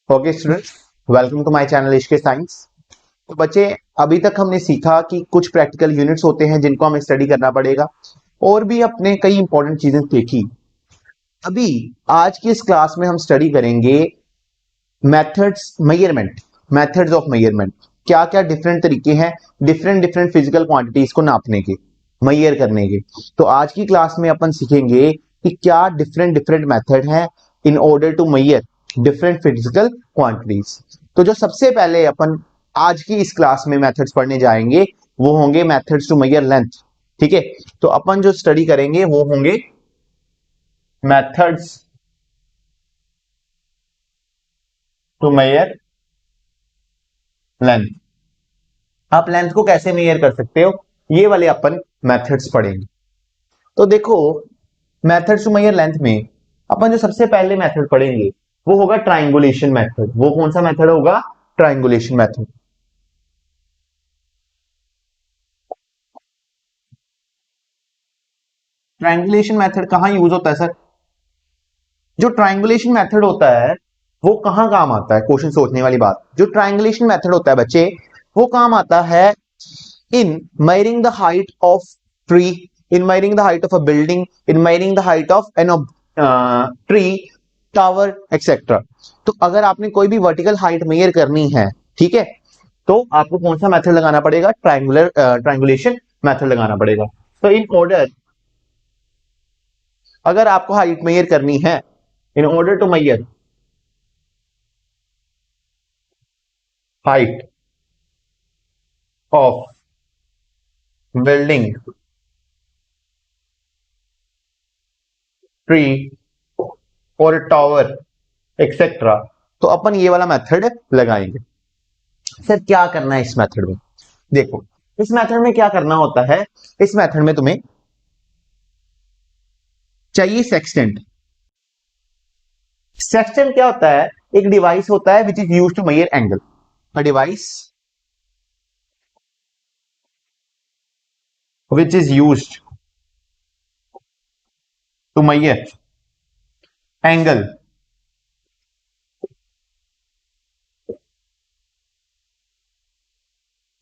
Okay students, welcome to my channel इश्के science. तो बच्चे, अभी तक हमने सीखा कि कुछ प्रैक्टिकल यूनिट्स होते हैं जिनको हमें स्टडी करना पड़ेगा और भी अपने कई इंपॉर्टेंट चीजें देखी। अभी आज की इस क्लास में हम स्टडी करेंगे मेथड्स ऑफ मेजरमेंट। क्या क्या डिफरेंट तरीके हैं डिफरेंट डिफरेंट फिजिकल क्वांटिटीज को नापने के, मेजर करने के। तो आज की क्लास में अपन सीखेंगे कि क्या डिफरेंट डिफरेंट मेथड हैं in order to measure different physical quantities. तो जो सबसे पहले अपन आज की इस क्लास में मेथड्स पढ़ने जाएंगे वो होंगे मेथड्स टू मेजर लेंथ। ठीक है, तो अपन जो स्टडी करेंगे वो होंगे मेथड्स टू मेजर लेंथ। आप लेंथ को कैसे मेजर कर सकते हो, ये वाले अपन मेथड्स पढ़ेंगे। तो देखो, मेथड्स टू मेजर लेंथ में अपन जो सबसे पहले मेथड पढ़ेंगे वो होगा ट्रायंगुलेशन मेथड। वो कौन सा मेथड होगा? Triangulation method. ट्रायंगुलेशन मेथड कहां यूज होता है सर? जो ट्रायंगुलेशन मेथड होता है वो कहां काम आता है? क्वेश्चन सोचने वाली बात। जो ट्रायंगुलेशन मेथड होता है बच्चे, वो काम आता है in measuring the height of tree, in measuring the height of a building, in measuring the height of an tree, tower etcetera. तो अगर आपने कोई भी वर्टिकल हाइट मेजर करनी है, ठीक है, तो आपको कौन सा मेथड लगाना पड़ेगा? ट्रायंगुलेशन मेथड लगाना पड़ेगा। तो इन ऑर्डर, अगर आपको हाइट मेजर करनी है, in order to measure height of building, tree और टावर एक्सेट्रा, तो अपन ये वाला मेथड लगाएंगे। सर क्या करना है इस मेथड में? देखो, इस मेथड में क्या करना होता है, इस मेथड में तुम्हें चाहिए सेक्सटेंट। सेक्सटेंट क्या होता है? एक डिवाइस होता है which is used to measure angle. A device which is used to measure angle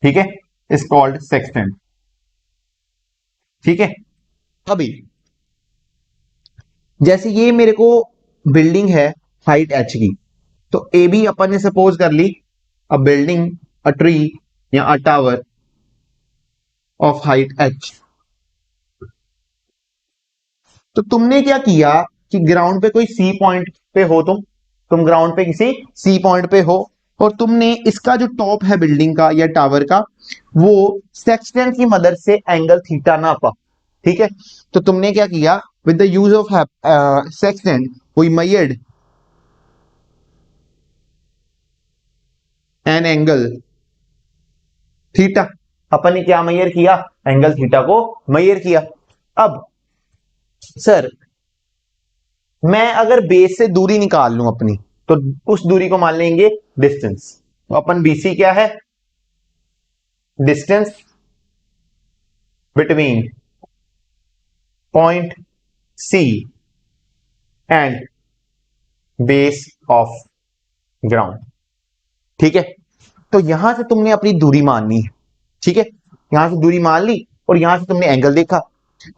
ठीक है, इज कॉल्ड सेक्सटेंट। ठीक है, अभी जैसे ये मेरे को बिल्डिंग है हाइट h की, तो ए बी अपन ने सपोज कर ली अ बिल्डिंग, अ ट्री या अ टावर ऑफ हाइट h। तो तुमने क्या किया कि ग्राउंड पे कोई सी पॉइंट पे हो, तुम ग्राउंड पे किसी सी पॉइंट पे हो और तुमने इसका जो टॉप है बिल्डिंग का या टावर का, वो सेक्सटेंट की मदद से एंगल थीटा नापा। ठीक है, तो तुमने क्या किया? With the use of sextant we measured an angle theta. अपन ने क्या मेजर किया? एंगल थीटा को मेजर किया। अब सर, मैं अगर बेस से दूरी निकाल लूं अपनी, तो उस दूरी को मान लेंगे डिस्टेंस। तो अपन बीसी क्या है? Distance between point C and base of ground. ठीक है, तो यहां से तुमने अपनी दूरी माननी है। ठीक है, यहां से दूरी मान ली और यहां से तुमने एंगल देखा।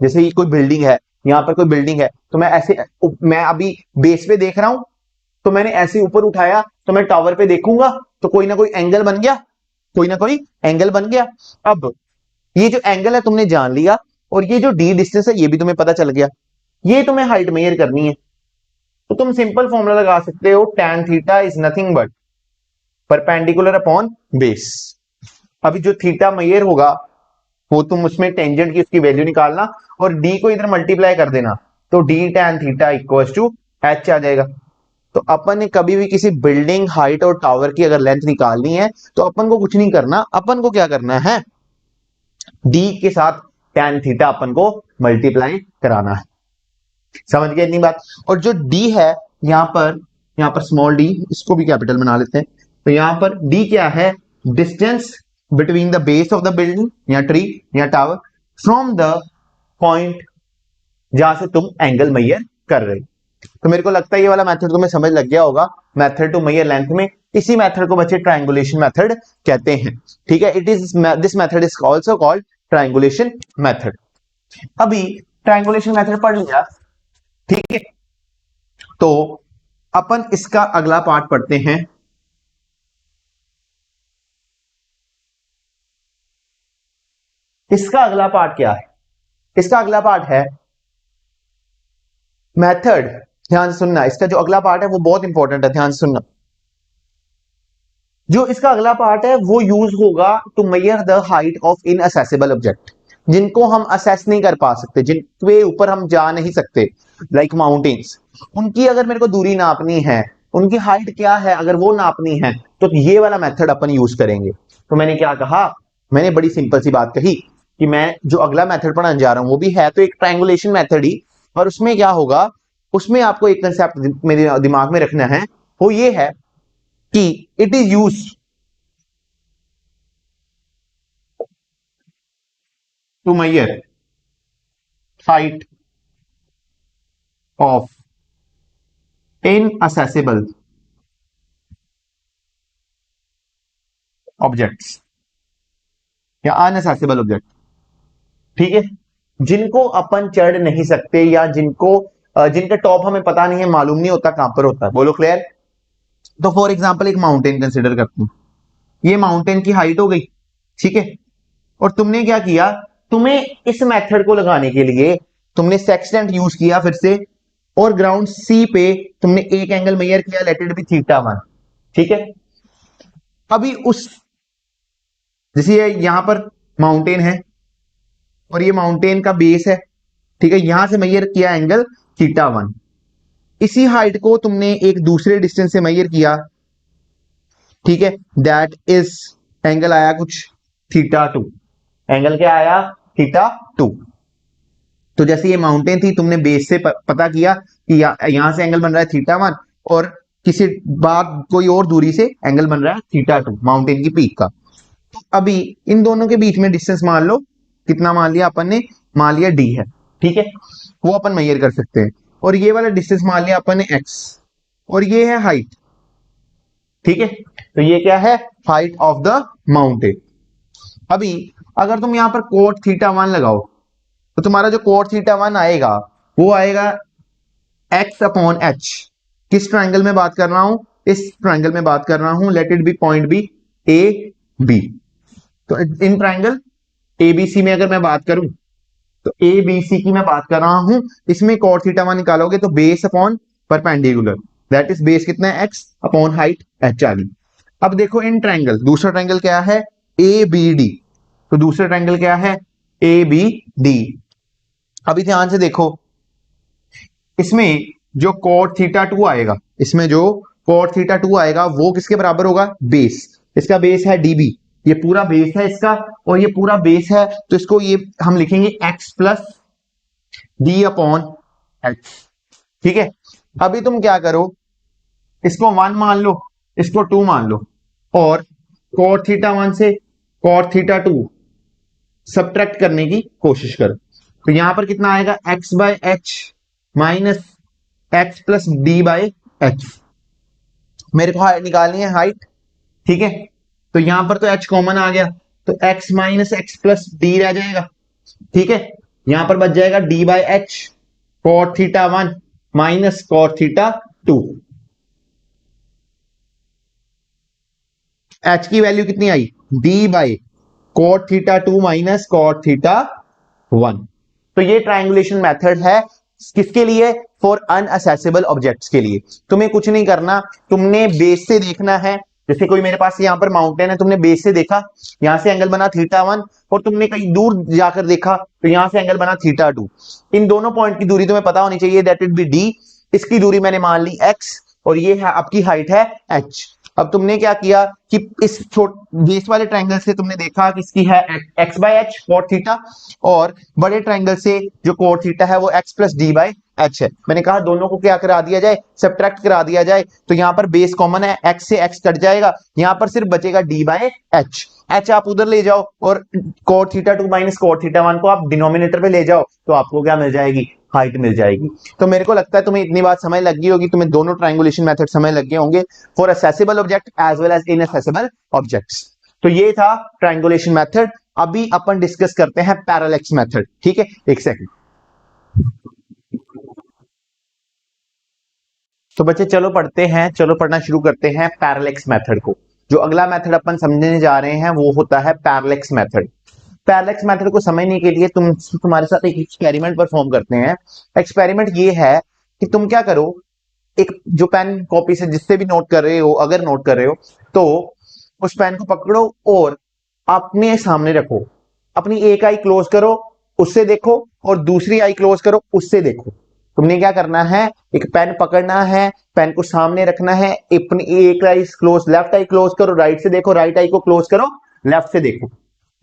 जैसे ये कोई बिल्डिंग है, यहां पर कोई बिल्डिंग है, तो मैं अभी बेस पे देख रहा हूं, तो मैंने ऐसे ऊपर उठाया तो मैं टावर पे देखूंगा तो कोई ना कोई एंगल बन गया, कोई ना कोई एंगल बन गया। अब ये जो एंगल है तुमने जान लिया और ये जो डी डिस्टेंस है ये भी तुम्हें पता चल गया। ये तुम्हें हाइट मेजर करनी है, तो तुम सिंपल फॉर्मूला लगा सकते हो, tan theta is nothing but perpendicular upon base. अभी जो थीटा मेजर होगा वो तुम उसमें टेंजेंट की उसकी वैल्यू निकालना और डी को इधर मल्टीप्लाई कर देना, तो d tan theta equals to h आ जाएगा। तो अपन ने कभी भी किसी बिल्डिंग हाइट और टावर की अगर लेंथ निकालनी है तो अपन को कुछ नहीं करना, अपन को क्या करना है? डी के साथ tan थीटा अपन को मल्टीप्लाई कराना है। समझ गए इतनी बात? और जो डी है यहां पर स्मॉल डी, इसको भी कैपिटल बना लेते हैं। तो यहां पर डी क्या है? Distance between the base of the building या ट्री या टावर फ्रॉम द पॉइंट जहां से तुम एंगल मेजर कर रहे हो। तो मेरे को लगता है ये वाला मेथड तुम्हें समझ लग गया होगा, मेथड टू मेजर लेंथ में। इसी मेथड को बच्चे ट्रायंगुलेशन मेथड कहते हैं, ठीक है। It is this method is also called triangulation method. अभी ट्रायंगुलेशन मेथड पढ़ लिया, ठीक है। तो अपन इसका अगला पार्ट पढ़ते हैं। इसका अगला पार्ट क्या है? इसका अगला पार्ट है मेथड। ध्यान से सुनना, इसका जो अगला पार्ट है वो बहुत इंपॉर्टेंट है, ध्यान से सुनना। जो इसका अगला पार्ट है वो यूज होगा to measure the height of inaccessible object, जिनको हम असेस नहीं कर पा सकते, जिनके ऊपर हम जा नहीं सकते, लाइक माउंटेन्स। उनकी अगर मेरे को दूरी नापनी है, उनकी हाइट क्या है अगर वो नापनी है, तो ये वाला मेथड अपन यूज करेंगे। तो मैंने क्या कहा, मैंने बड़ी सिंपल सी बात कही कि मैं जो अगला मेथड पढ़ाने जा रहा हूं वो भी है तो एक ट्रायंगुलेशन मेथड ही, और उसमें क्या होगा, उसमें आपको एक कंसेप्ट मेरे दिमाग में रखना है, वो ये है कि it is use to measure height of inaccessible objects या अनअसेसिबल ऑब्जेक्ट, ठीक है, जिनको अपन चढ़ नहीं सकते या जिनको जिनका टॉप हमें पता नहीं है, मालूम नहीं होता कहां पर होता है। बोलो क्लियर? तो फॉर एग्जांपल एक माउंटेन कंसिडर करते हैं, ये माउंटेन की हाइट हो गई, ठीक है। और तुमने क्या किया, तुम्हें इस मेथड को लगाने के लिए तुमने सेक्सटेंट यूज किया फिर से, और ग्राउंड सी पे तुमने एक एंगल मेजर किया, लेट इट बी θ1, ठीक है। अभी उस, जैसे ये यहां पर माउंटेन है और ये माउंटेन का बेस है, ठीक है, यहां से मेजर किया एंगल θ1। इसी हाइट को तुमने एक दूसरे डिस्टेंस से मेजर किया, ठीक है, दैट इज एंगल आया कुछ θ2। एंगल क्या आया? θ2। तो जैसे ये माउंटेन थी, तुमने बेस से पता किया कि यहां से एंगल बन रहा है θ1, और किसी बाद कोई और दूरी से एंगल बन रहा है θ2 माउंटेन की पीक का। तो अभी इन दोनों के बीच में डिस्टेंस मान लो, कितना मान लिया अपन ने, मान लिया d है, ठीक है, वो अपन मेजर कर सकते हैं। और ये वाला डिस्टेंस मान लिया अपन ने x, और ये है हाइट, ठीक है। तो ये क्या है? Height of the mountain. अभी अगर तुम यहां पर कोट θ1 लगाओ, तो तुम्हारा जो कोट θ1 आएगा वो आएगा x अपॉन h। किस ट्राइंगल में बात कर रहा हूं? इस ट्राइंगल में बात कर रहा हूं, let it be point B A B. तो इन ट्राइंगल एबीसी में अगर मैं बात करूं, तो एबीसी की मैं बात कर रहा हूं, इसमें कोट θ1 निकालोगे तो base upon perpendicular, that is base कितना है? x अपॉन हाइट h आ गई। अब देखो इन ट्राइंगल, दूसरा ट्राइंगल क्या है? A B D. तो दूसरा ट्राइंगल क्या है? A B D. अभी ध्यान से देखो, इसमें जो कोट θ2 आएगा, इसमें जो कोट θ2 आएगा वो किसके बराबर होगा? बेस। इसका बेस है db, ये पूरा बेस है इसका, और ये पूरा बेस है, तो इसको ये हम लिखेंगे x plus D upon H, ठीक है। अभी तुम क्या करो, इसको 1 मान लो, इसको 2 मान लो, और कोट θ1 से कोट θ2 सब्ट्रैक्ट करने की कोशिश करो। तो यहां पर कितना आएगा? x by H minus x plus D by H. मेरे को निकालनी है हाइट, ठीक है। तो यहां पर तो h कॉमन आ गया, तो x minus x plus d रह जाएगा, ठीक है। यहां पर बच जाएगा d by h cot θ1 minus cot θ2। h की वैल्यू कितनी आई? d by cot θ2 minus cot θ1। तो ये ट्रायंगुलेशन मेथड है, किसके लिए? फॉर अनअसेसिबल ऑब्जेक्ट्स के लिए। तुम्हें कुछ नहीं करना, तुमने बेस से देखना है। जैसे कोई मेरे पास यहाँ पर माउंटेन है, तुमने बेस से देखा, यहां से एंगल बना θ1, और तुमने कहीं दूर जाकर देखा तो यहां से एंगल बना θ2। इन दोनों पॉइंट की दूरी तुम्हें पता होनी चाहिए, दैट इट बी d। इसकी दूरी मैंने मान ली x, और ये है आपकी हाइट है h। अब तुमने क्या किया कि इस बेस वाले ट्रायंगल से तुमने देखा कि इसकी है x by H cot theta, और बड़े ट्रायंगल से जो कोट थीटा है वो x plus D by H है। मैंने कहा दोनों को क्या करा दिया जाए? सब्ट्रैक्ट करा दिया जाए। तो यहां पर बेस कॉमन है, x से x कट जाएगा, यहां पर सिर्फ बचेगा d बाय एच। एच आप उधर ले जाओ, और कोट θ2 माइनस कोट θ1 को आप डिनोमिनेटर पे ले जाओ, तो आपको क्या मिल जाएगी? हाइट मिल जाएगी। तो मेरे को लगता है तुम्हें इतनी बात समझ लग गई होगी, तुम्हें दोनों ट्रायंगुलेशन मेथड समझ लग गए होंगे for accessible object as well as inaccessible objects. तो ये था ट्रायंगुलेशन मेथड। अभी अपन डिस्कस करते हैं पैरेलैक्स मेथड। ठीक है, एक सेकंड। तो बच्चे चलो पढ़ते हैं, चलो पढ़ना शुरू करते हैं पैरेलैक्स मेथड को। जो अगला मेथड अपन समझने जा रहे हैं वो होता है पैरेलैक्स मेथड। पैरेलैक्स मेथड को समझने के लिए तुम्हारे साथ एक एक्सपेरिमेंट परफॉर्म करते हैं। एक्सपेरिमेंट ये है कि तुम क्या करो, एक जो पेन कॉपी से जिससे भी नोट कर रहे हो, अगर नोट कर रहे हो तो उस पेन को पकड़ो और अपने सामने रखो। अपनी एक आई क्लोज करो, उससे देखो, और दूसरी आई क्लोज करो, उससे देखो। तुमने क्या करना है, एक पेन पकड़ना है, पेन को सामने रखना है, अपनी एक आई क्लोज, लेफ्ट आई क्लोज करो, राइट से देखो, राइट आई को क्लोज करो, लेफ्ट से देखो।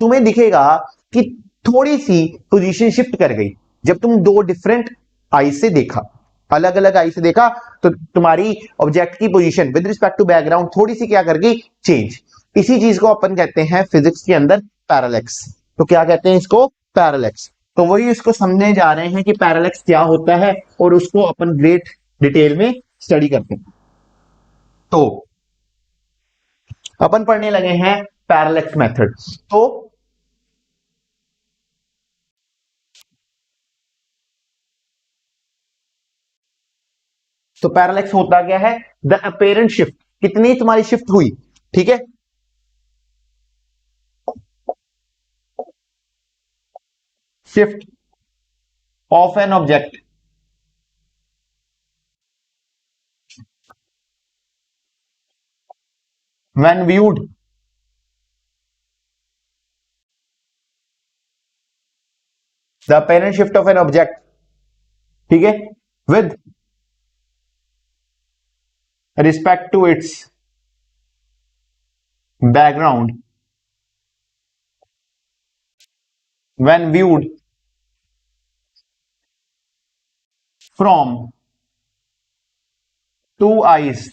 तुम्हें दिखेगा कि थोड़ी सी पोजीशन शिफ्ट कर गई। जब तुम दो डिफरेंट आई से देखा, अलग अलग आई से देखा, तो तुम्हारी ऑब्जेक्ट की position with respect to background थोड़ी सी क्या कर गई, चेंज। इसी चीज को अपन कहते हैं फिजिक्स के अंदर पैरेलैक्स। तो क्या कहते हैं इसको, पैरेलैक्स। तो वही इसको समझने जा रहे हैं कि पैरेलैक्स क्या होता है, और उसको अपन ग्रेट डिटेल में स्टडी करते हैं। तो अपन पढ़ने लगे हैं पैरेलैक्स मेथड। तो पैरेलैक्स होता क्या है, द अपेरेंट शिफ्ट, कितनी तुम्हारी शिफ्ट हुई। ठीक है, shift of an object when viewed the apparent shift of an object, ठीक है, with respect to its background when viewed from two eyes,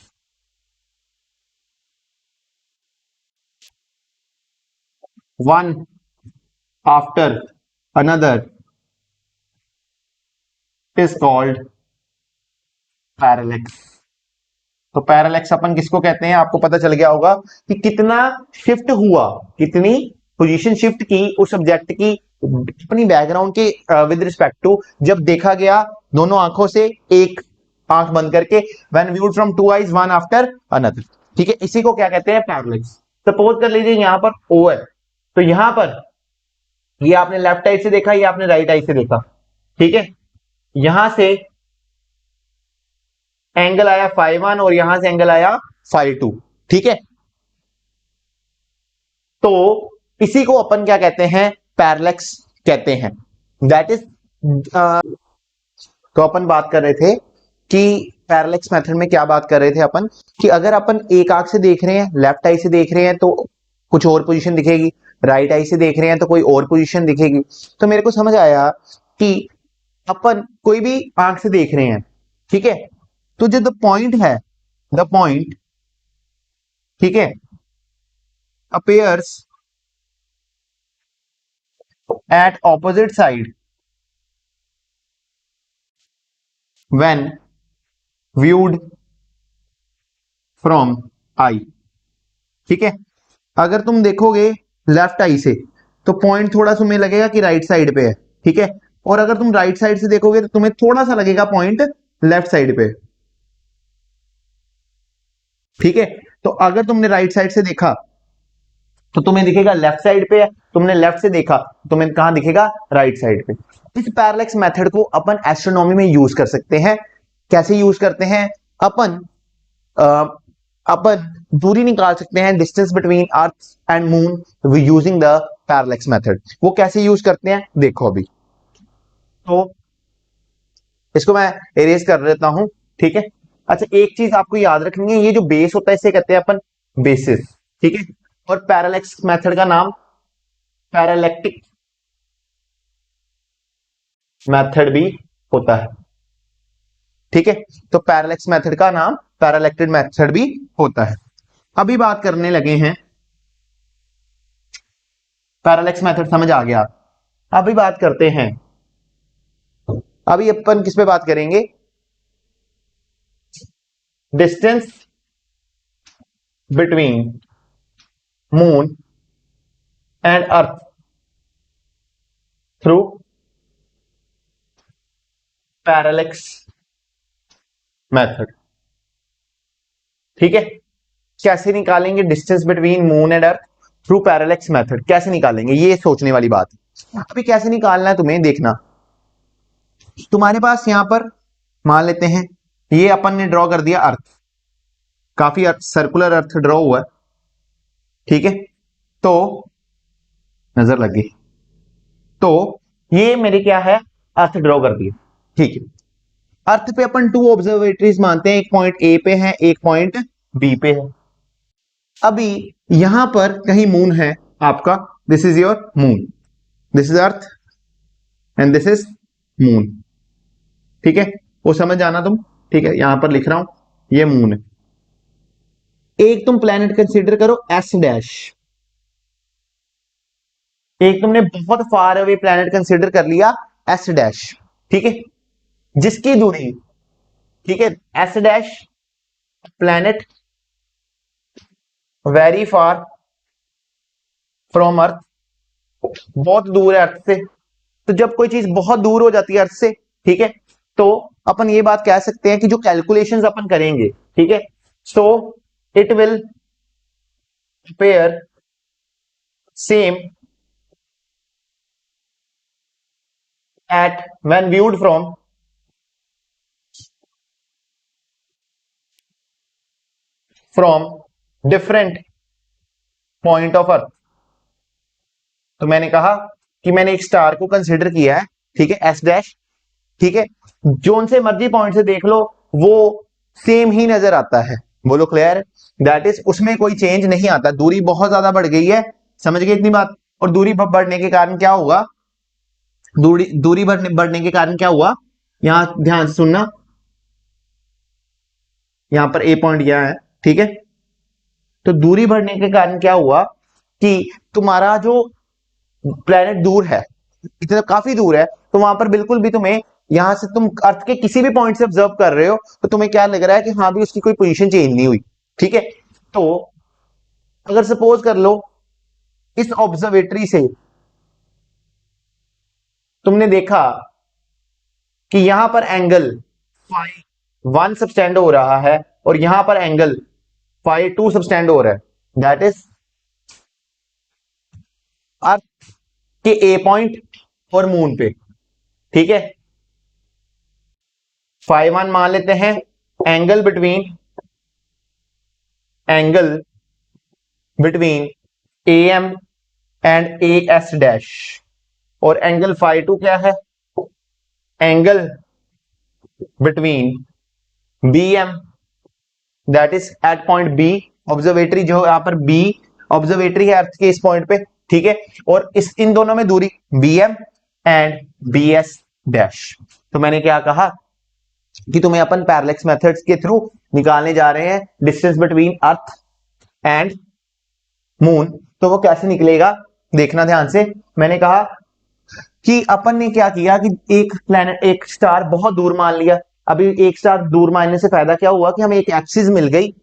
one after another, is called parallax. तो parallax अपन किसको कहते हैं, आपको पता चल गया होगा कि कितना शिफ्ट हुआ, कितनी पोजीशन शिफ्ट की उस ऑब्जेक्ट की अपनी बैकग्राउंड के विद रिस्पेक्ट टू, जब देखा गया दोनों आंखों से, एक आंख बंद करके, when viewed from two eyes one after another. ठीक है, इसी को क्या कहते हैं, पैरेलैक्स। सपोज कर लीजिए यहां पर ओ है, तो यहां पर ये आपने लेफ्ट आई से देखा, ये आपने राइट आई से देखा। ठीक है, यहां से एंगल आया फाइव वन और यहां से एंगल आया फाइव टू। ठीक है, तो इसी को अपन क्या कहते हैं, पैरेलैक्स कहते हैं। दैट इज तो अपन बात कर रहे थे कि पैरेलैक्स मेथड में क्या बात कर रहे थे अपन, कि अगर अपन एक आंख से देख रहे हैं, लेफ्ट आई से देख रहे हैं तो कुछ और पोजीशन दिखेगी, राइट आई से देख रहे हैं तो कोई और पोजीशन दिखेगी। तो मेरे को समझ आया कि अपन कोई भी आंख से देख रहे हैं, ठीक है, तो जो द पॉइंट है, द पॉइंट, ठीक है, appears at opposite side when viewed from eye। ठीक है, अगर तुम देखोगे लेफ्ट आई से तो पॉइंट थोड़ा सा तुम्हें लगेगा कि राइट साइड पे है। ठीक है, और अगर तुम राइट साइड से देखोगे तो तुम्हें थोड़ा सा लगेगा पॉइंट लेफ्ट साइड पे। ठीक है, तो अगर तुमने राइट साइड से देखा तो तुम्हें दिखेगा लेफ्ट साइड पे है, तुमने लेफ्ट से देखा तो तुम्हें कहां दिखेगा, राइट साइड पे। इस पैरेलैक्स मेथड को अपन एस्ट्रोनॉमी में यूज कर सकते हैं। कैसे यूज करते हैं, अपन अ, अपन दूरी निकाल सकते हैं, distance between earth and moon using the parallax method. वो कैसे यूज करते हैं देखो अभी। तो इसको मैं इरेज कर देता हूं। ठीक है, अच्छा एक चीज आपको याद रखनी है, ये जो बेस होता है इसे कहते हैं अपन बेसिस। ठीक है, और पैरेलैक्स मेथड का नाम पैरालैक्टिक मेथड भी होता है। ठीक है, तो पैरेलैक्स मेथड का नाम पैरालैक्टिक मेथड भी होता है। अभी बात करने लगे हैं, पैरेलैक्स मेथड समझ आ गया। अभी बात करते हैं अभी अपन किस पे बात करेंगे, distance between moon and earth through parallax method. ठीक है, कैसे निकालेंगे distance between moon and earth through parallax method, कैसे निकालेंगे ये सोचने वाली बात है। अभी कैसे निकालना है तुम्हें देखना, तुम्हारे पास यहां पर मान लेते हैं ये अपन ने ड्रॉ कर दिया अर्थ, काफी सर्कुलर अर्थ ड्रॉ हुआ है। ठीक है, तो नजर लग गई, तो ये मेरे क्या है, अर्थ ड्रॉ कर दिया। ठीक है, अर्थ पे अपन टू ऑब्जर्वेटरीज मानते हैं, एक पॉइंट ए पे है, एक पॉइंट बी पे है। अभी यहां पर कहीं मून है आपका, this is your moon, this is earth and this is moon. ठीक है, वो समझ जाना तुम। ठीक है, यहां पर लिख रहा हूं ये मून है। एक तुम प्लेनेट कंसीडर करो एस डैश, एक तुमने बहुत फार अवे प्लेनेट कंसीडर कर लिया एस डैश। ठीक है, जिसकी दूरी, ठीक है, S dash planet very far from earth, बहुत दूर है अर्थ से। तो जब कोई चीज बहुत दूर हो जाती है अर्थ से, ठीक है, तो अपन ये बात कह सकते हैं कि जो कैलकुलेशंस अपन करेंगे, ठीक है, so it will appear same at when viewed from different point of earth. तो मैंने कहा कि मैंने एक स्टार को कंसिडर किया है, ठीक है, एस डैश। ठीक है, जोन से मर्जी पॉइंट से देख लो वो सेम ही नजर आता है। बोलो क्लियर, दैट इज उसमें कोई चेंज नहीं आता। दूरी बहुत ज्यादा बढ़ गई है, समझ गए इतनी बात। और दूरी बढ़ने के कारण क्या होगा, दूरी दूरी बढ़ने के कारण क्या हुआ, यहां ध्यान से सुनना, यहां पर ए पॉइंट यहां है। ठीक है, तो दूरी बढ़ने के कारण क्या हुआ कि तुम्हारा जो प्लेनेट दूर है, इतना काफी दूर है, तो वहां पर बिल्कुल भी तुम्हें, यहां से तुम अर्थ के किसी भी पॉइंट से ऑब्जर्व कर रहे हो तो तुम्हें क्या लग रहा है कि हाँ भी उसकी कोई पोजीशन चेंज नहीं हुई। ठीक है, तो अगर सपोज कर लो इस ऑब्जर्वेटरी से तुमने देखा कि यहां पर एंगल फाई 1 सबस्टैंड हो रहा है और यहां पर एंगल फाई 2 सबस्टैंड हो रहा है, दैट इज अर्थ के ए पॉइंट और मून पे। ठीक है, फाइव 1 मान लेते हैं, angle between A M and A S dash. और एंगल फाई 2 क्या है, angle between B M, that is at point B. Observatory जो यहां पर बी ऑब्जर्वेटरी है अर्थ के इस पॉइंट पे। ठीक है, और इस इन दोनों में दूरी B M and B S dash. तो मैंने क्या कहा कि तुम्हें अपन पैरेलक्स मेथड्स के थ्रू निकालने जा रहे हैं distance between earth and moon. तो वो कैसे निकलेगा देखना ध्यान से। मैंने कहा कि अपन ने क्या किया कि एक प्लेनेट, एक स्टार बहुत दूर मान लिया। अभी एक स्टार दूर मानने से फायदा क्या हुआ कि हमें एक एक्सिस मिल गई।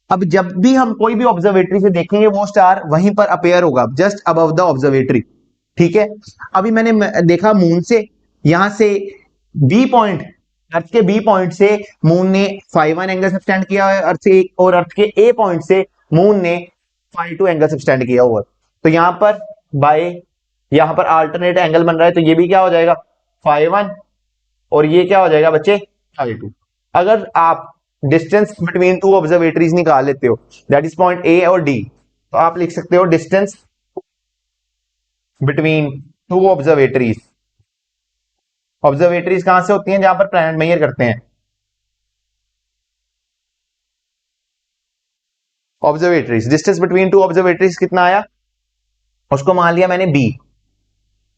अब जब भी हम कोई भी ऑब्जर्वेटरी से देखेंगे वो स्टार वहीं पर अपेयर होगा, जस्ट अबव द ऑब्जर्वेटरी। ठीक है, अभी मैंने देखा मून से, यहां से बी पॉइंट, अर्थ के बी पॉइंट से मून ने फाई 1 एंगल सबटेंड किया है अर्थ से, और अर्थ के ए पॉइंट से मून ने फाई 2 एंगल सबटेंड किया हुआ। तो यहां पर बाय, यहां पर अल्टरनेट एंगल बन रहा है, तो ये भी क्या हो जाएगा फाई 1 और ये क्या हो जाएगा बच्चे फाई 2। अगर आप डिस्टेंस बिटवीन टू ऑब्जर्वेटरीज निकाल लेते हो, दैट इज पॉइंट ए और डी, तो आप लिख सकते हो distance between two observatories. Observatories कहां से होती हैं, जहां पर प्लैनेट मेजर करते हैं। Observatories, distance between two observatories कितना आया, उसको मान लिया मैंने बी।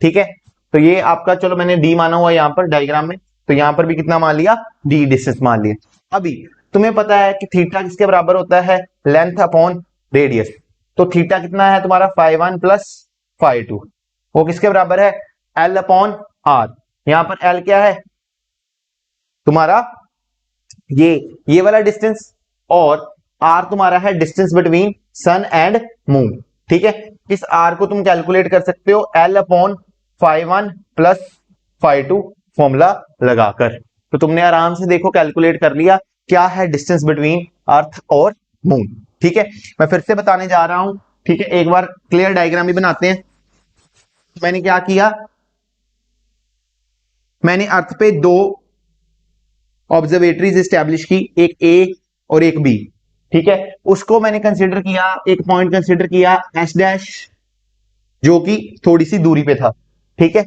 ठीक है, तो ये आपका, चलो मैंने डी माना हुआ यहां पर डायग्राम में, तो यहां पर भी कितना मान लिया, डी डिस्टेंस मान लिया। अभी तुम्हें पता है कि थीटा किसके बराबर होता है, लेंथ अपॉन रेडियस। तो थीटा कितना है तुम्हारा फाई 1 प्लस फाई 2, वो किसके बराबर है, एल अपॉन आर। यहां पर एल क्या है, तुम्हारा ये वाला डिस्टेंस, और आर तुम्हारा है distance between sun and moon. ठीक है, इस आर को तुम कैलकुलेट कर सकते हो L upon phi one plus phi two formula लगाकर। तो तुमने आराम से देखो कैलकुलेट कर लिया क्या है डिस्टेंस बिटवीन अर्थ और मून। ठीक है, मैं फिर से बताने जा रहा हूं। ठीक है, एक बार क्लियर डायग्राम भी बनाते हैं। मैंने क्या किया, मैंने अर्थ पे दो ऑब्जर्वेटरीज स्टैब्लिश की, एक ए और एक बी। ठीक है, उसको मैंने कंसीडर किया, एक पॉइंट कंसीडर किया एस डैश, जो कि थोड़ी सी दूरी पे था। ठीक है,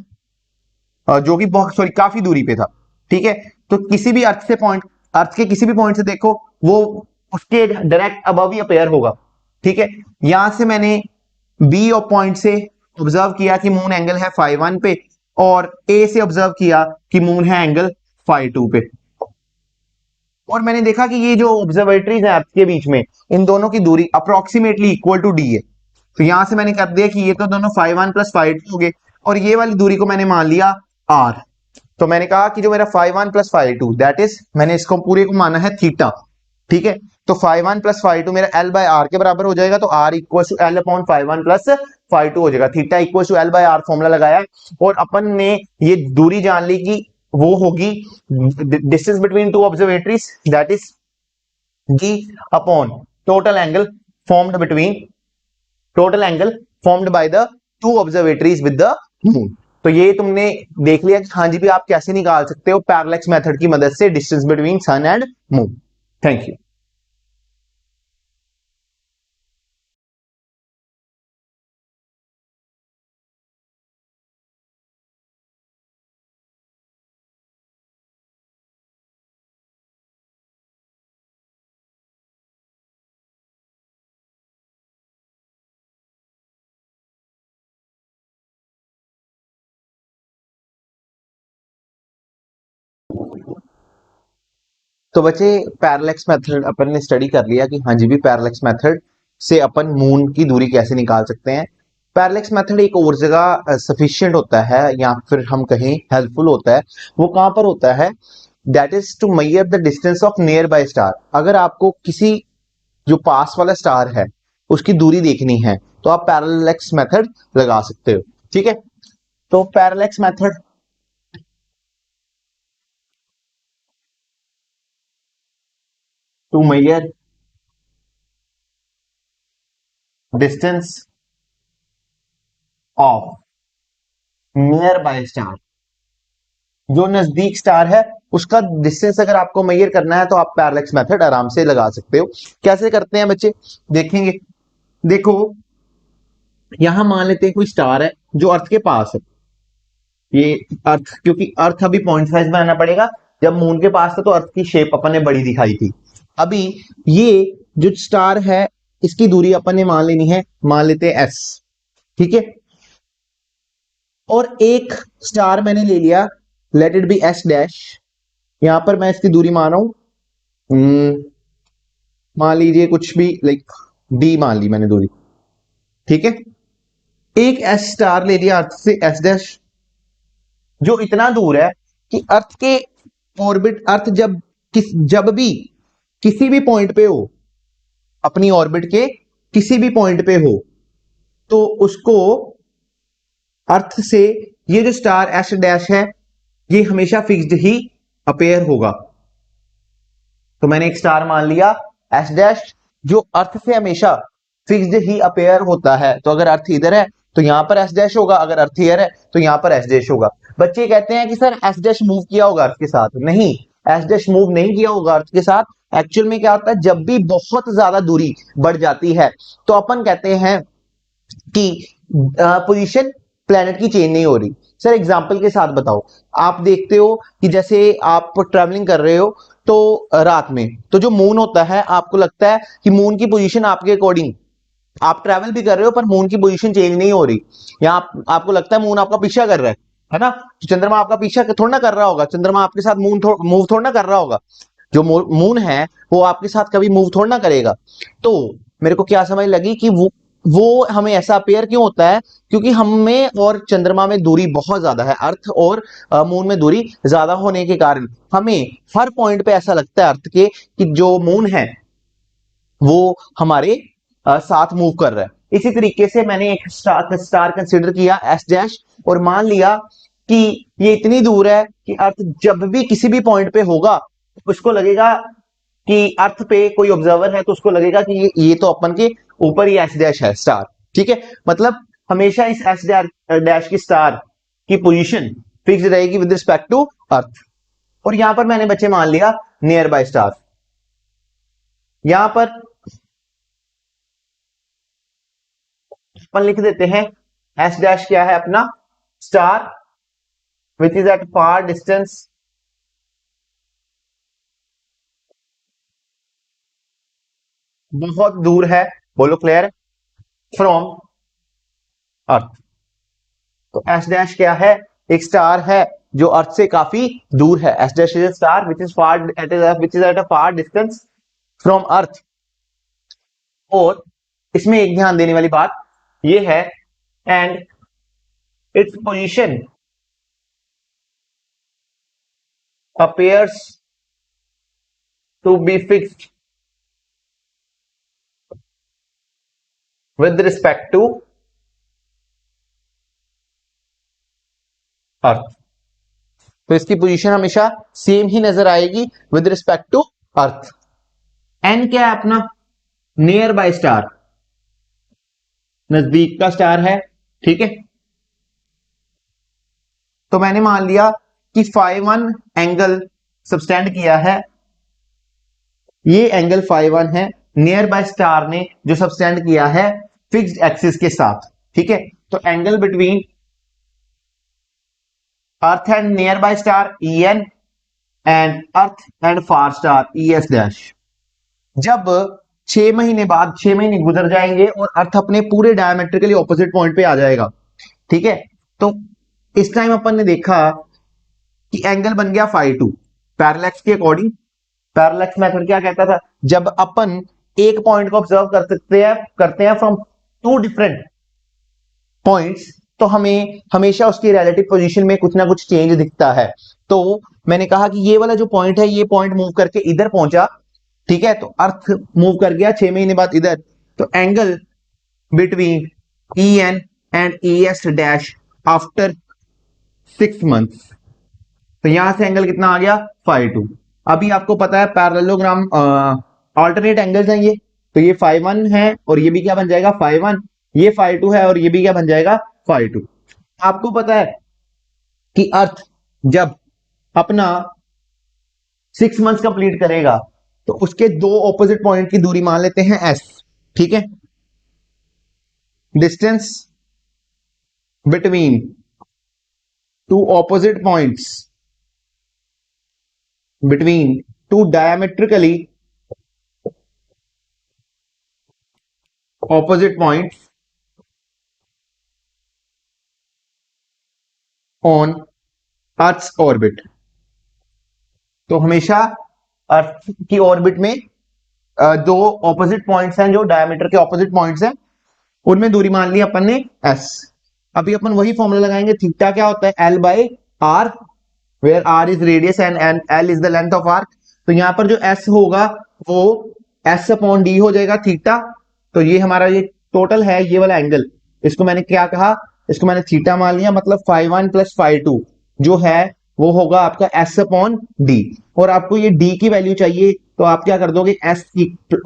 जो कि बहुत सॉरी काफी दूरी पे था। ठीक है, तो किसी भी अर्थ से पॉइंट, अर्थ के किसी भी पॉइंट से देखो वो उसके डायरेक्ट अबव ही अपेयर होगा। ठीक है, यहां से मैंने बी और पॉइंट से ऑब्जर्व किया कि मून एंगल है फाइव वन पे, और ए से ऑब्जर्व किया कि मून है एंगल फाइव टू पे। और मैंने देखा कि ये जो ऑब्जर्वेटरीज है अर्थ के बीच में, इन दोनों की दूरी अप्रोक्सीमेटली इक्वल टू डी है। तो यहां से मैंने कर दिया कि ये तो दोनों phi one plus phi two हो गए, और ये वाली दूरी को मैंने मान लिया आर। तो मैंने कहा कि जो मेरा phi one plus phi two that is, मैंने इसको पूरे को माना है थीटा। ठीक है, तो phi one plus phi two मेरा एल बाय आर के बराबर हो जाएगा, तो R equal to L upon phi one plus phi two हो जाएगा। Theta equal to L by R formula लगाया, और अपन ने ये दूरी जान ली कि वो होगी distance between two observatories that is G upon total angle formed between, total angle formed by the two observatories with the moon. तो ये तुमने देख लिया कि हाँ जी भी आप कैसे निकाल सकते हो पैरेलैक्स मेथड की मदद से distance between sun and moon. Thank you. तो बच्चे पैरेलैक्स मेथड अपन ने स्टडी कर लिया कि हाँ जी भी पैरेलैक्स मेथड से अपन मून की दूरी कैसे निकाल सकते हैं। पैरेलैक्स मेथड एक और जगह सफिशिएंट होता है, या फिर हम कहें हेल्पफुल होता है। वो कहां पर होता है, that is to measure the distance of nearby star. अगर आपको किसी जो पास वाला स्टार है उसकी दूरी देखनी है तो आप पैरेलैक्स मेथड लगा सकते हो। ठीक है, तो parallax method to measure distance of nearby star, जो नजदीक स्टार है उसका डिस्टेंस अगर आपको मेजर करना है तो आप पैरेलैक्स मेथड आराम से लगा सकते हो। कैसे करते हैं बच्चे, देखेंगे। देखो यहां मान लेते हैं कोई स्टार है जो अर्थ के पास है। ये अर्थ, क्योंकि अर्थ अभी पॉइंट साइज बनाना पड़ेगा, जब मून के पास था तो अर्थ की शेप अपन ने बड़ी दिखाई थी। अभी ये जो स्टार है इसकी दूरी अपन ने मान लेनी है, मान लेते हैं एस। ठीक है, और एक स्टार मैंने ले लिया, late it B S dash. यहां पर मैं इसकी दूरी मान रहा हूं, मान लीजिए कुछ भी, लाइक डी मान ली मैंने दूरी। ठीक है, एक एस स्टार ले लिया अर्थ से एस डैश, जो इतना दूर है कि अर्थ के ऑर्बिट, अर्थ जब भी किसी भी पॉइंट पे हो, अपनी ऑर्बिट के किसी भी पॉइंट पे हो, तो उसको अर्थ से ये जो स्टार एस डैश है ये हमेशा फिक्स्ड ही अपेयर होगा। तो मैंने एक स्टार मान लिया एस डैश, जो अर्थ से हमेशा फिक्स्ड ही अपेयर होता है। तो अगर अर्थ इधर है तो यहां पर एस डैश होगा, अगर अर्थ इधर है तो यहां पर एस डैश होगा। बच्चे कहते हैं कि सर एस डैश मूव किया होगा अर्थ के साथ, नहीं, एस डैश मूव नहीं किया होगा अर्थ के साथ। एक्चुअल में क्या होता है, जब भी बहुत ज्यादा दूरी बढ़ जाती है तो अपन कहते हैं कि पोजीशन प्लेनेट की चेंज नहीं हो रही। सर एग्जांपल के साथ बताओ, आप देखते हो कि जैसे आप ट्रैवलिंग कर रहे हो तो रात में तो जो मून होता है आपको लगता है कि मून की पोजीशन आपके अकॉर्डिंग, आप ट्रैवल भी कर रहे हो पर मून की पोजीशन चेंज नहीं हो रही, या आपको लगता है मून आपका पीछा कर रहा है ना। तो चंद्रमा आपका पीछा थोड़ा ना कर रहा होगा, चंद्रमा आपके साथ मूव थोड़ा ना कर रहा होगा। जो मून है वो आपके साथ कभी मूव थोड़ा ना करेगा। तो मेरे को क्या समझ लगी कि वो वो हमें ऐसा अपेयर क्यों होता है? क्योंकि हमें और चंद्रमा में दूरी बहुत ज्यादा है, अर्थ और मून में दूरी ज्यादा होने के कारण हमें हर पॉइंट पे ऐसा लगता है अर्थ के कि जो मून है वो हमारे साथ मूव कर रहा है। इसी तरीके से मैंने एक स्टार कंसिडर किया एस डैश, और मान लिया कि ये इतनी दूर है कि अर्थ जब भी किसी भी पॉइंट पे होगा उसको लगेगा कि अर्थ पे कोई ऑब्जर्वर है तो उसको लगेगा कि ये तो अपन के ऊपर ही एस डैश है स्टार। ठीक है, मतलब हमेशा इस एस डैश की स्टार की पोजीशन फिक्स रहेगी विद रिस्पेक्ट टू अर्थ। और यहां पर मैंने बच्चे मान लिया नियर बाय स्टार। यहां पर अपन लिख देते हैं एस डैश क्या है अपना? Star which is at far distance बहुत दूर है, बोलो क्लियर, फ्रॉम अर्थ। तो एस डैश क्या है? एक स्टार है जो अर्थ से काफी दूर है। S dash is star which is far which is at a far distance from earth. और इसमें एक ध्यान देने वाली बात ये है, and its position appears to be fixed with respect to earth. तो इसकी पोजीशन हमेशा सेम ही नजर आएगी with respect to earth. N क्या है अपना? नियर बाय स्टार, नजदीक का स्टार है। ठीक है, तो मैंने मान लिया कि फाइव वन एंगल सबस्टेंड किया है, ये एंगल फाइव वन है नियर बाय स्टार ने जो सबस्टेंड किया है फिक्स्ड एक्सिस के साथ। ठीक है, तो angle between earth and nearby star E N and earth and far star E S dash. जब 6 महीने बाद 6 महीने गुजर जाएंगे और अर्थ अपने पूरे डायमेट्रिकली ऑपोजिट पॉइंट पे आ जाएगा। ठीक है, तो इस टाइम अपन ने देखा कि एंगल बन गया फाई टू पैरेलैक्स के अकॉर्डिंग। पैरेलैक्स मेथड क्या कहता था? जब अपन एक पॉइंट को ऑब्जर्व करते हैं फ्रॉम टू डिफरेंट पॉइंट्स, तो हमें हमेशा उसकी रिलेटिव पोजीशन में कुछ ना कुछ चेंज दिखता है। तो मैंने कहा कि ये वाला जो पॉइंट है ये पॉइंट मूव करके इधर पहुंचा। ठीक है, तो अर्थ मूव कर गया 6 महीने बाद इधर। तो angle between E N and E S dash after 6 months, तो यहां से एंगल कितना आ गया? Phi two. अभी आपको पता है पैरेललोग्राम ऑल्टरनेट एंगल्स हैं ये, तो ये फाइव वन है और ये भी क्या बन जाएगा? Phi one. ये फाइव टू है और ये भी क्या बन जाएगा? Phi two. आपको पता है कि अर्थ जब अपना 6 मंथ्स कंप्लीट करेगा तो उसके दो ऑपोजिट पॉइंट की दूरी मान लेते हैं एस। ठीक है, distance between to opposite points between two diametrically opposite points on earth orbit. तो हमेशा अर्थ की ऑर्बिट में दो ऑपोजिट पॉइंट्स हैं जो डायमीटर के ऑपोजिट पॉइंट्स हैं, उनमें दूरी मान ली अपन ने एस। अभी अपन वही फॉर्मूला लगाएंगे, थीटा क्या होता है? L by R, where R is radius and L is the length of arc. तो यहां पर जो एस होगा वो एस अपॉन डी हो जाएगा थीटा। तो ये हमारा ये टोटल है ये वाला एंगल, इसको मैंने क्या कहा? इसको मैंने थीटा मान लिया, मतलब phi one plus phi two जो है वो होगा आपका एस अपॉन डी। और आपको ये डी की वैल्यू चाहिए तो आप क्या कर दोगे? S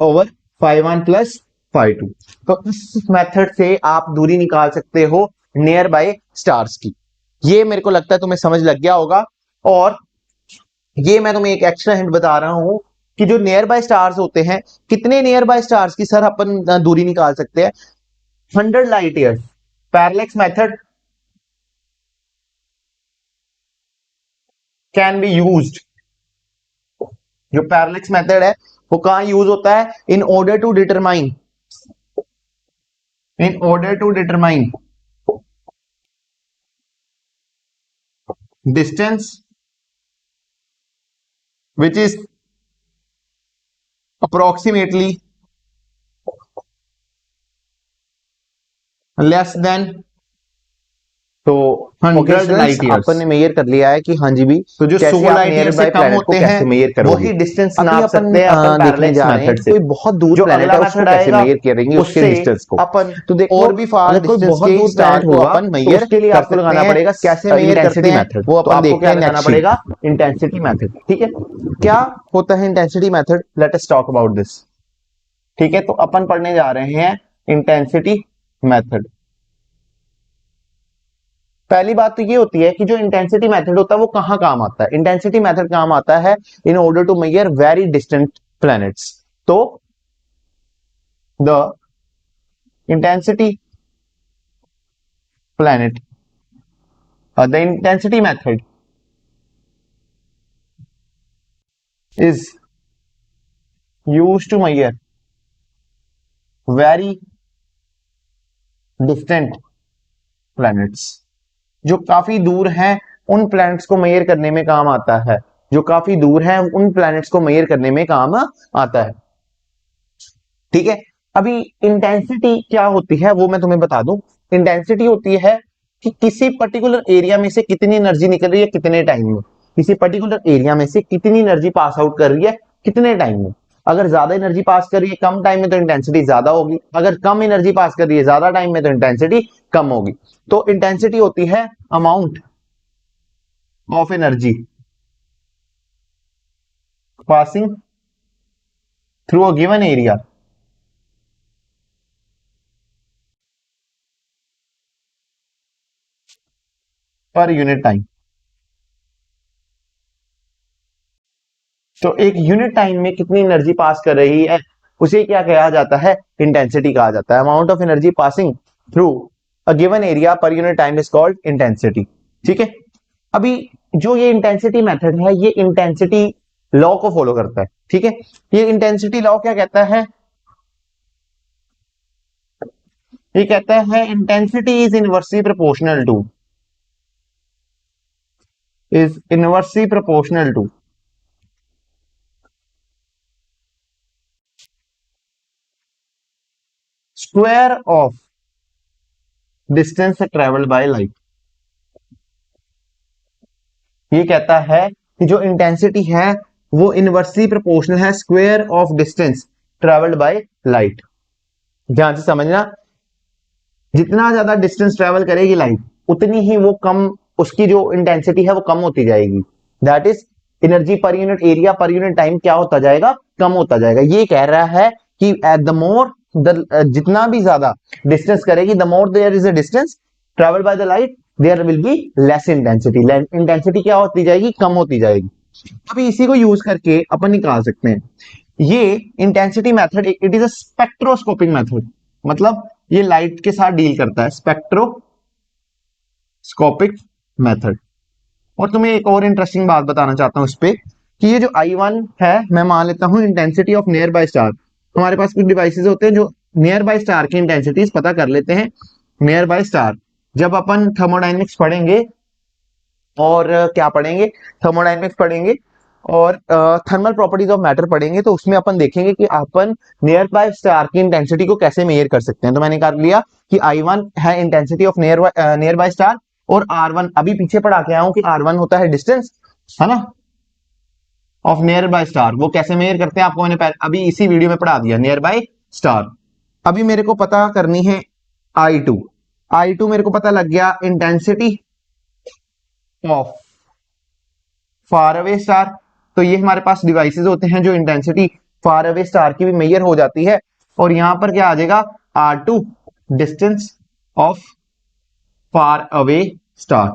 over phi one plus phi two. तो इस मेथड से आप दूरी निकाल सकते हो नियर बाय स्टार्स की। ये मेरे को लगता है तुम्हें समझ लग गया होगा। और ये मैं तुम्हें एक एक्स्ट्रा हिंट बता रहा हूं कि जो नियर बाय स्टार्स होते हैं, कितने नियर बाय स्टार्स की सर अपन दूरी निकाल सकते हैं? 100 light years. Parallax method can be used. जो पैरेलैक्स मेथड है वो कहां यूज होता है? In order to determine distance which is approximately less than, तो Okay, 100 लाइट students, ईयर्स। अपन ने मेजर कर लिया है कि हाँ जी भी तो जो कैसे 100 आप लाइट ईयर नियर से बाय कम प्लैनेट को होते कैसे हैं मेजर करोगे। वही डिस्टेंस अभी नाप अपन सकते हैं अपन देखने पैरेलल जा रहे हैं मेथड से। कोई बहुत दूर जो प्लैनेट अगला है उसको मेथड कैसे आएगा मेजर करेंगे उसके उससे डिस्टेंस को। अपन तो देखो और भी फार अगर कोई डिस्टेंस बहुत के दूर स्टार प्लैनेट को होगा अपन तो मेजर उसके लिए कर आपको सकते लगाना हैं पड़ेगा कैसे मेजर करते इंटेंसिटी हैं मेथड। वो तो अपन आपको देखते क्या हैं लगाना नेक्स्ट शीट। पड़ेगा इंटेंसिटी मेथड। ठीक है, क्या होता है intensity method, let us talk about this. ठीक है, तो अपन पढ़ने जा रहे हैं इंटेंसिटी मेथड। पहली बात तो ये होती है कि जो इंटेंसिटी मेथड होता है वो कहां काम आता है। इंटेंसिटी मेथड काम आता है in order to measure very distant planets. तो the intensity planet, the intensity method is used to measure very distant planets। जो काफी दूर हैं उन प्लैनेट्स को मेजर करने में काम आता है। जो काफी दूर हैं उन प्लैनेट्स को मेजर करने में काम आता है। ठीक है, अभी इंटेंसिटी क्या होती है वो मैं तुम्हें बता दूं। इंटेंसिटी होती है कि किसी पर्टिकुलर एरिया में से कितनी एनर्जी निकल रही है कितने टाइम में, किसी पर्टिकुलर एरिया में से कितनी एनर्जी पास आउट कर रही है कितने टाइम में। अगर ज्यादा एनर्जी पास कर रही है कम टाइम में तो इंटेंसिटी ज्यादा होगी, अगर कम एनर्जी पास कर रही है ज्यादा टाइम में तो इंटेंसिटी कम होगी। तो इंटेंसिटी होती है amount of energy passing through a given area per unit time. तो एक यूनिट टाइम में कितनी एनर्जी पास कर रही है उसे क्या कहा जाता है, इंटेंसिटी कहा जाता है। Amount of energy passing through a given area per unit time is called intensity. ठीक है, अभी जो ये इंटेंसिटी मेथड है ये इंटेंसिटी लॉ को फॉलो करता है। ठीक है, ये इंटेंसिटी लॉ क्या कहता है, ये कहता है intensity is inversely proportional to, is inversely proportional to square of distance travelled by light. ये कहता है कि जो इंटेंसिटी है वो इनवर्सली प्रोपोर्शनल है square of distance travelled by light. ध्यान से समझना, जितना ज्यादा डिस्टेंस ट्रेवल करेगी लाइट उतनी ही वो कम, उसकी जो इंटेंसिटी है वो कम होती जाएगी। That is energy per unit area per unit time क्या होता जाएगा, कम होता जाएगा। ये कह रहा है कि एट द मोर जितना भी ज्यादा डिस्टेंस करेगी the more there is a distance travel by the light there will be less intensity. Intensity क्या होती जाएगी, कम होती जाएगी। अभी इसी को यूज करके अपन निकाल सकते हैं ये intensity method. It is a spectroscopic method, मतलब ये लाइट के साथ डील करता है, स्पेक्ट्रोस्कोपिक मेथड। और तुम्हें एक और इंटरेस्टिंग बात बताना चाहता हूं इस पे कि ये जो I1 है मैं मान लेता हूं intensity of nearby star. हमारे पास कुछ डिवाइसेस होते हैं जो नियर बाय स्टार की इंटेंसिटीज पता कर लेते हैं। नियर बाय स्टार जब अपन थर्मोडाइनमिक्स पढ़ेंगे और क्या पढ़ेंगे, थर्मोडाइनमिक्स पढ़ेंगे और थर्मल प्रॉपर्टीज ऑफ मैटर पढ़ेंगे तो उसमें अपन देखेंगे कि अपन नियर बाय स्टार की इंटेंसिटी को कैसे मेजर कर सकते हैं। तो मैंने कर लिया कि I1 है intensity of nearby star और R1 अभी पीछे पढ़ा के आया हूं कि R1 होता है डिस्टेंस, है ना, ऑफ नियर बाय स्टार। वो कैसे मेजर करते हैं आपको मैंने अभी इसी वीडियो में पढ़ा दिया, नियर बाय स्टार। अभी मेरे को पता करनी है I2। I2 मेरे को पता लग गया intensity of far away star. तो ये हमारे पास डिवाइसेस होते हैं जो इंटेंसिटी फार अवे स्टार की भी मेजर हो जाती है। और यहां पर क्या आ जाएगा, R2 distance of far away star.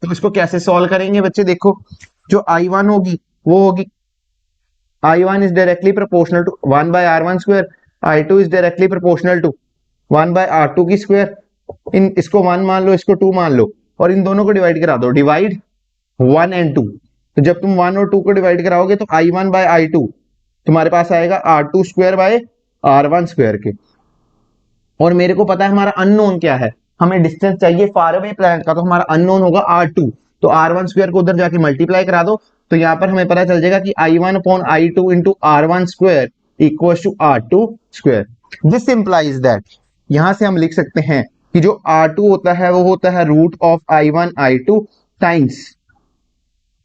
तो इसको कैसे सॉल्व करेंगे बच्चे, देखो जो I1 होगी वो होगी I1 is directly proportional to 1 by R1 square, I2 is directly proportional to 1 by R2 की स्क्वायर। इन इसको 1 मान लो, इसको 2 मान लो और इन दोनों को डिवाइड करा दो, डिवाइड 1 एंड 2। तो जब तुम 1 और 2 को डिवाइड कराओगे तो I1 बाय I2 तुम्हारे पास आएगा R2 square by R1 square के। और मेरे को पता है हमारा अननोन क्या है, हमें डिस्टेंस चाहिए फार अवे प्लैनेट का, तो हमारा अननोन होगा R2। तो R1 स्क्वायर को उधर जाके मल्टीप्लाई करा दो तो यहां पर हमें पता चल जाएगा कि I1 upon I2 into R1 square equal to R2 square. This implies that, यहां से हम लिख सकते हैं कि जो R2 होता है वो होता है root of I1 I2 times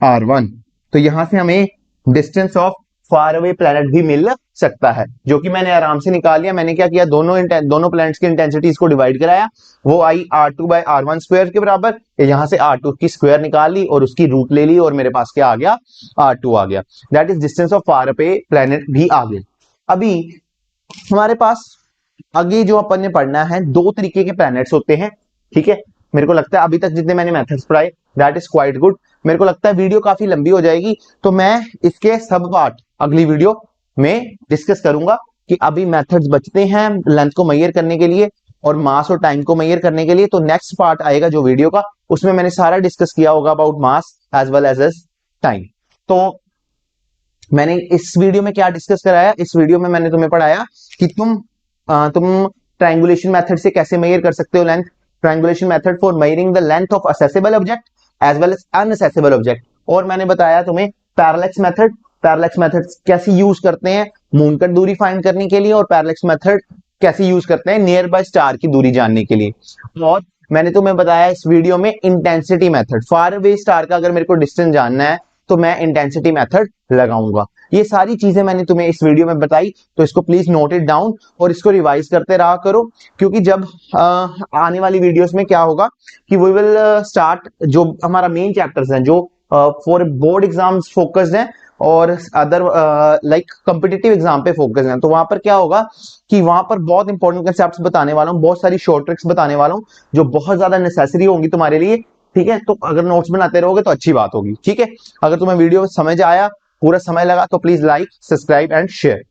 R1। तो यहां से हमें distance of far away planet भी मिल सकता है, जो कि मैंने आराम से निकाल लिया। मैंने क्या किया, दोनों प्लैनेट्स की इंटेंसिटीज को डिवाइड कराया, वो आई R2 बाय R1 स्क्वायर के बराबर। यहां से R2 की स्क्वायर निकाल ली और उसकी रूट ले ली और मेरे पास क्या आ गया, R2 आ गया। That is distance of far away planet भी आ गया। अभी हमारे पास आगे जो अपन ने पढ़ना है, दो तरीके के प्लैनेट्स होते हैं, ठीक है। मेरे को लगता है अभी तक जितने मैंने मेथड्स पढ़ाए दैट इज क्वाइट गुड। मेरे को लगता है वीडियो काफी लंबी हो जाएगी, तो मैं इसके सब पार्ट अगली वीडियो में डिस्कस करूंगा कि अभी मेथड्स बचते हैं लेंथ को मेजर करने के लिए और मास और टाइम को मेजर करने के लिए। तो नेक्स्ट पार्ट आएगा जो वीडियो का, उसमें मैंने सारा डिस्कस किया होगा about mass as well as time. तो मैंने इस वीडियो में क्या डिस्कस कराया, इस वीडियो में मैंने तुम्हें पढ़ाया कि तुम ट्रायंगुलेशन मेथड से कैसे मेजर कर सकते हो length, triangulation method for measuring the length of accessible object as well as unaccessible object. और मैंने बताया तुम्हें पैरेलैक्स मेथड, पैरेलैक्स मेथड कैसे यूज करते हैं मून कट दूरी फाइंड करने के लिए, और पैरेलैक्स मेथड कैसे यूज करते हैं नियर बाय स्टार की दूरी जानने के लिए। और मैंने तुम्हें बताया इस वीडियो में intensity method, far away star का अगर मेरे को डिस्टेंस जानना है तो मैं इंटेंसिटी मेथड लगाऊंगा। ये सारी चीजें मैंने तुम्हें इस वीडियो में बताई, तो इसको प्लीज नोट इट डाउन और इसको रिवाइज करते रहा करो, क्योंकि जब आने वाली वीडियोस में क्या होगा कि वी विल स्टार्ट जो हमारा मेन चैप्टर्स हैं जो फॉर बोर्ड एग्जाम्स फोकस्ड हैं और अदर लाइक कॉम्पिटिटिव एग्जाम पे फोकस है। तो वहां पर क्या होगा कि वहां पर बहुत इंपॉर्टेंट कंसेप्ट्स बताने वाला हूँ, बहुत सारी शॉर्ट ट्रिक्स बताने वाला हूँ जो बहुत ज्यादा नेसेसरी होंगी तुम्हारे लिए, ठीक है। तो अगर नोट्स बनाते रहोगे तो अच्छी बात होगी, ठीक है। अगर तुम्हें वीडियो समझ आया, पूरा समय लगा, तो please like, subscribe and share.